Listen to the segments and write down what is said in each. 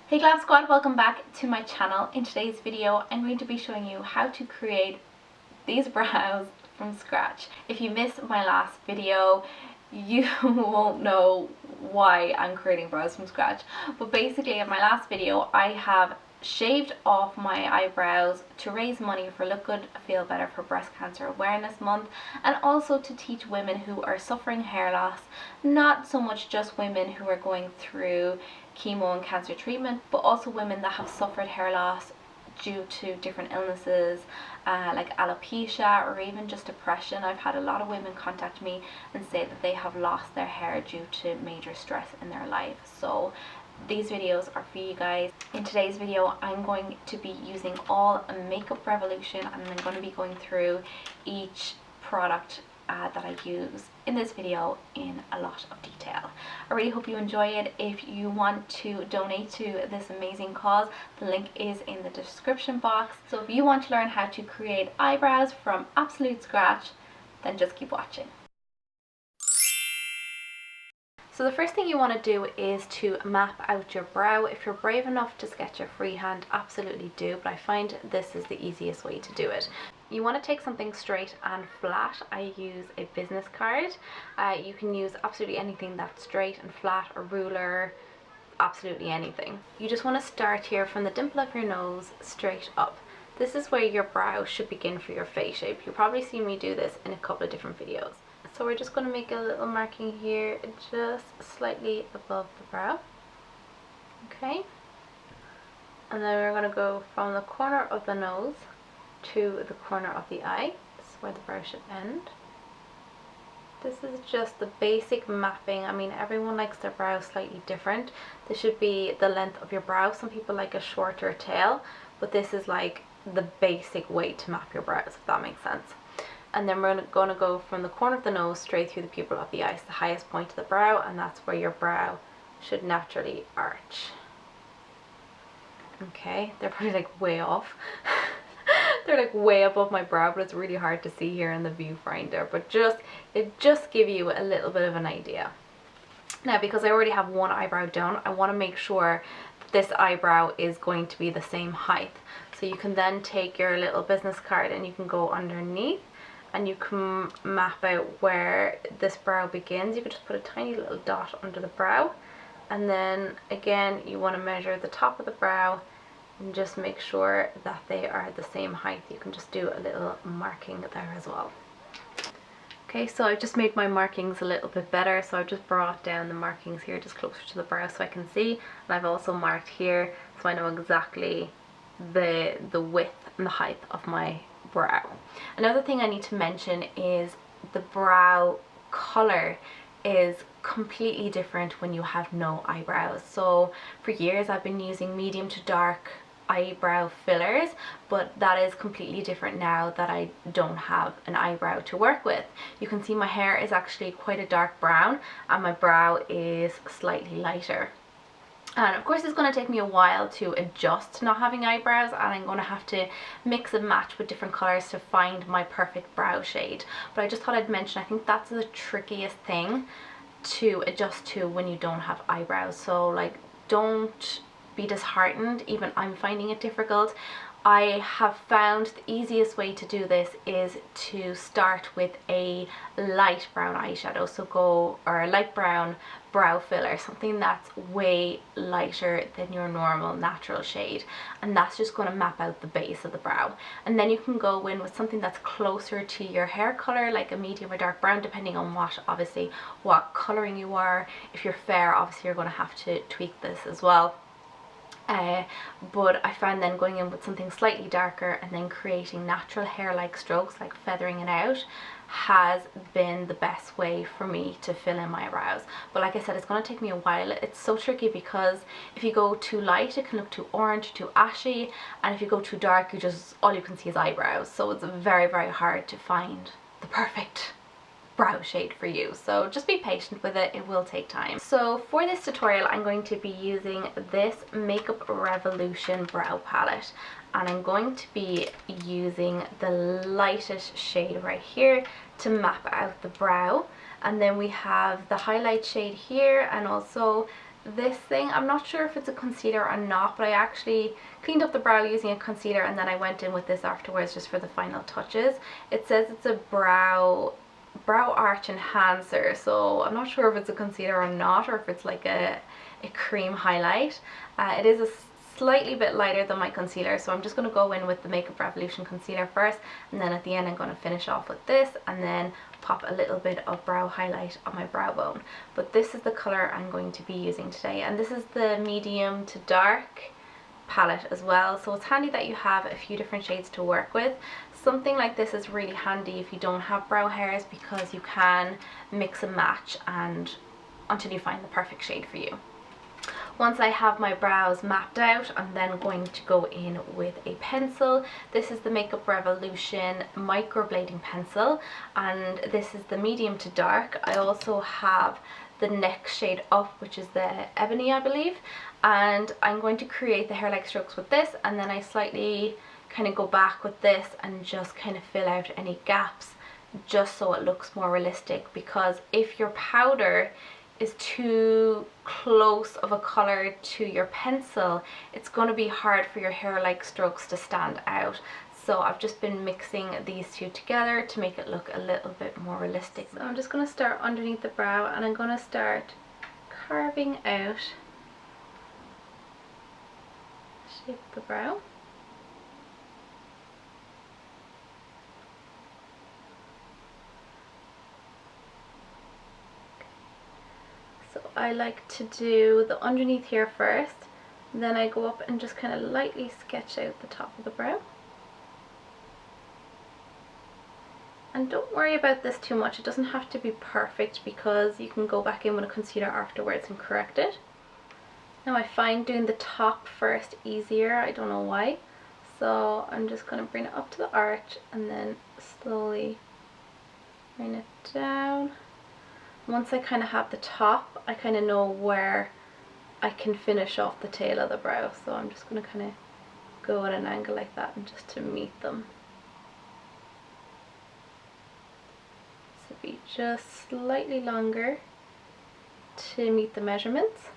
Hey Glam Squad, welcome back to my channel. In today's video I'm going to be showing you how to create these brows from scratch. If you missed my last video you won't know why I'm creating brows from scratch, but basically in my last video I have shaved off my eyebrows to raise money for Look Good Feel Better for Breast Cancer Awareness Month, and also to teach women who are suffering hair loss, not so much just women who are going through chemo and cancer treatment, but also women that have suffered hair loss due to different illnesses like alopecia or even just depression. I've had a lot of women contact me and say that they have lost their hair due to major stress in their life. So these videos are for you guys. In today's video I'm going to be using all Makeup Revolution, and I'm going to be going through each product that I use in this video in a lot of detail. I really hope you enjoy it. If you want to donate to this amazing cause, the link is in the description box. So if you want to learn how to create eyebrows from absolute scratch, then just keep watching. So the first thing you want to do is to map out your brow. If you're brave enough to sketch your freehand, absolutely do, but I find this is the easiest way to do it. You want to take something straight and flat. I use a business card. You can use absolutely anything that's straight and flat, a ruler, absolutely anything. You just want to start here from the dimple of your nose straight up. This is where your brow should begin for your face shape. You'll probably see me do this in a couple of different videos. So we're just going to make a little marking here just slightly above the brow. Okay. And then we're going to go from the corner of the nose to the corner of the eye. This is where the brow should end. This is just the basic mapping. I mean, everyone likes their brow slightly different. This should be the length of your brow. Some people like a shorter tail, but this is like the basic way to map your brows, if that makes sense. And then we're going to go from the corner of the nose straight through the pupil of the eye, the highest point of the brow, and that's where your brow should naturally arch. Okay, they're probably like way off. They're like way above my brow, but it's really hard to see here in the viewfinder, but it just give you a little bit of an idea. Now, because I already have one eyebrow done, I want to make sure that this eyebrow is going to be the same height. So you can then take your little business card and you can go underneath and you can map out where this brow begins. You could just put a tiny little dot under the brow, and then again you want to measure the top of the brow and just make sure that they are the same height. You can just do a little marking there as well. Okay, so I've just made my markings a little bit better, so I've just brought down the markings here just closer to the brow so I can see, and I've also marked here so I know exactly the width and the height of my brow. Another thing I need to mention is the brow color is completely different when you have no eyebrows. So for years I've been using medium to dark eyebrow fillers, but that is completely different now that I don't have an eyebrow to work with. You can see my hair is actually quite a dark brown and my brow is slightly lighter. And of course it's going to take me a while to adjust to not having eyebrows, and I'm going to have to mix and match with different colours to find my perfect brow shade. But I just thought I'd mention, I think that's the trickiest thing to adjust to when you don't have eyebrows. So like, don't be disheartened, even I'm finding it difficult. I have found the easiest way to do this is to start with a light brown eyeshadow, so go, or a light brown brow filler, something that's way lighter than your normal natural shade, and that's just going to map out the base of the brow. And then you can go in with something that's closer to your hair color, like a medium or dark brown, depending on what coloring you are. If you're fair, obviously you're going to have to tweak this as well. But I found then going in with something slightly darker and then creating natural hair-like strokes, like feathering it out, has been the best way for me to fill in my brows. But like I said, it's going to take me a while. It's so tricky because if you go too light it can look too orange, too ashy, and if you go too dark all you can see is eyebrows. So it's very, very hard to find the perfect brow shade for you, so just be patient with it, it will take time. So for this tutorial I'm going to be using this Makeup Revolution brow palette, and I'm going to be using the lightest shade right here to map out the brow, and then we have the highlight shade here and also this thing. I'm not sure if it's a concealer or not, but I actually cleaned up the brow using a concealer and then I went in with this afterwards just for the final touches. It says it's a brow arch enhancer, so I'm not sure if it's a concealer or not, or if it's like a cream highlight. It is a slightly bit lighter than my concealer, so I'm just going to go in with the Makeup Revolution concealer first, and then at the end I'm going to finish off with this and then pop a little bit of brow highlight on my brow bone. But this is the colour I'm going to be using today, and this is the medium to dark palette as well, so it's handy that you have a few different shades to work with. Something like this is really handy if you don't have brow hairs, because you can mix and match and until you find the perfect shade for you. Once I have my brows mapped out, I'm then going to go in with a pencil. This is the Makeup Revolution microblading pencil, and this is the medium to dark. I also have the next shade up, which is the ebony, I believe, and I'm going to create the hair-like strokes with this, and then I slightly kind of go back with this and just kind of fill out any gaps just so it looks more realistic, because if your powder is too close of a color to your pencil, it's going to be hard for your hair-like strokes to stand out. So I've just been mixing these two together to make it look a little bit more realistic. So I'm just going to start underneath the brow, and I'm going to start carving out the shape of the brow. So I like to do the underneath here first, then I go up and just kind of lightly sketch out the top of the brow. And don't worry about this too much, it doesn't have to be perfect, because you can go back in with a concealer afterwards and correct it. Now I find doing the top first easier, I don't know why. So I'm just going to bring it up to the arch and then slowly bring it down. Once I kind of have the top, I kind of know where I can finish off the tail of the brow, so I'm just going to kind of go at an angle like that and just to meet them. So be just slightly longer to meet the measurements.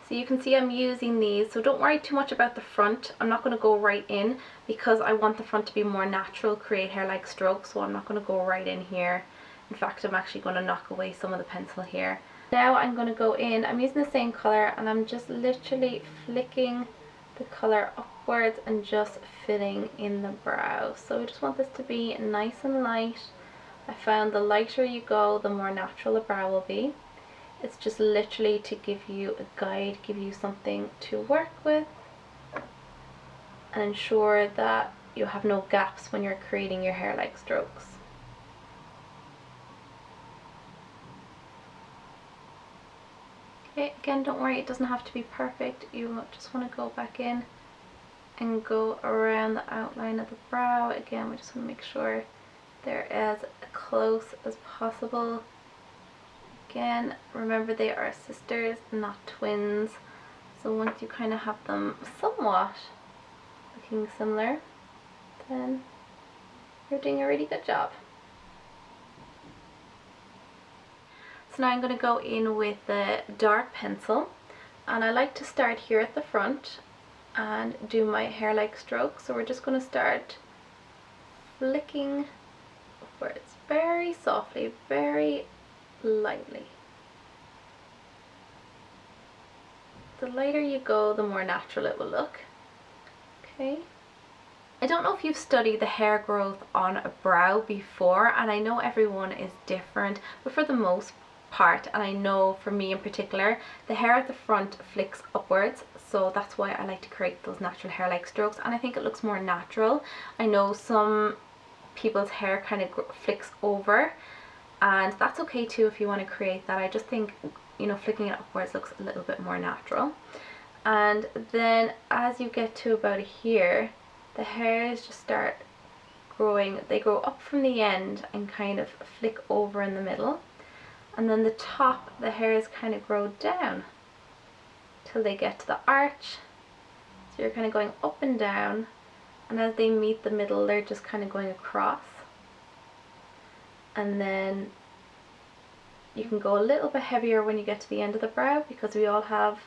So you can see I'm using these, so don't worry too much about the front. I'm not going to go right in because I want the front to be more natural, create hair-like strokes, so I'm not going to go right in here. In fact, I'm actually going to knock away some of the pencil here. Now I'm going to go in, I'm using the same colour, and I'm just literally flicking the colour upwards and just filling in the brow. So I just want this to be nice and light. I found the lighter you go, the more natural the brow will be. It's just literally to give you a guide, give you something to work with, and ensure that you have no gaps when you're creating your hair-like strokes. Okay, again, don't worry, it doesn't have to be perfect. You just want to go back in and go around the outline of the brow. Again, we just want to make sure they're as close as possible. Again, remember they are sisters, not twins. So once you kind of have them somewhat looking similar, then you're doing a really good job. So now I'm going to go in with the dark pencil, and I like to start here at the front and do my hair-like strokes. So we're just going to start flicking upwards very softly, very lightly. The lighter you go, the more natural it will look. Okay. I don't know if you've studied the hair growth on a brow before, and I know everyone is different, but for the most part, and I know for me in particular, the hair at the front flicks upwards, so that's why I like to create those natural hair-like strokes, and I think it looks more natural. I know some people's hair kind of flicks over, and that's okay too if you want to create that. I just think, you know, flicking it upwards looks a little bit more natural. And then as you get to about here, the hairs just start growing. They grow up from the end and kind of flick over in the middle, and then the top, the hairs kind of grow down till they get to the arch. So you're kind of going up and down, and as they meet the middle, they're just kind of going across, and then You can go a little bit heavier when you get to the end of the brow, because we all have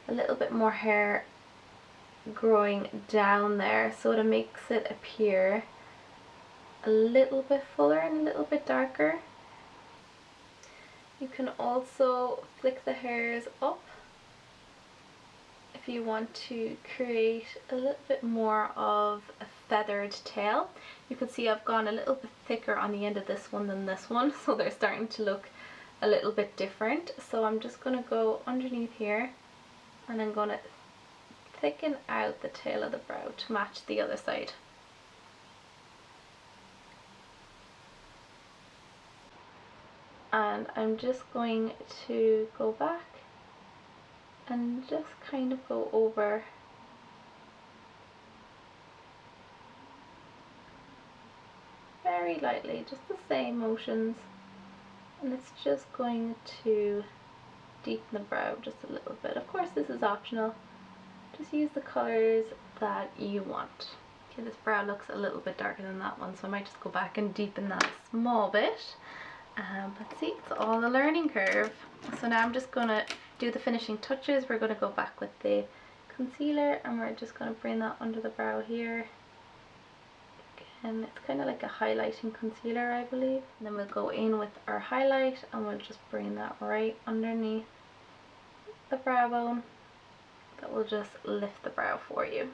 a little bit more hair growing down there, so it makes it appear a little bit fuller and a little bit darker. You can also flick the hairs up if you want to create a little bit more of a feathered tail. You can see I've gone a little bit thicker on the end of this one than this one, so they're starting to look a little bit different. So I'm just going to go underneath here and I'm going to thicken out the tail of the brow to match the other side. And I'm just going to go back and just kind of go over very lightly, just the same motions, and it's just going to deepen the brow just a little bit. Of course this is optional, just use the colours that you want. Okay, this brow looks a little bit darker than that one, so I might just go back and deepen that a small bit. But see, it's all a learning curve. So now I'm just going to do the finishing touches. We're going to go back with the concealer and we're just going to bring that under the brow here. And it's kind of like a highlighting concealer, I believe. And then we'll go in with our highlight and we'll just bring that right underneath the brow bone. That will just lift the brow for you.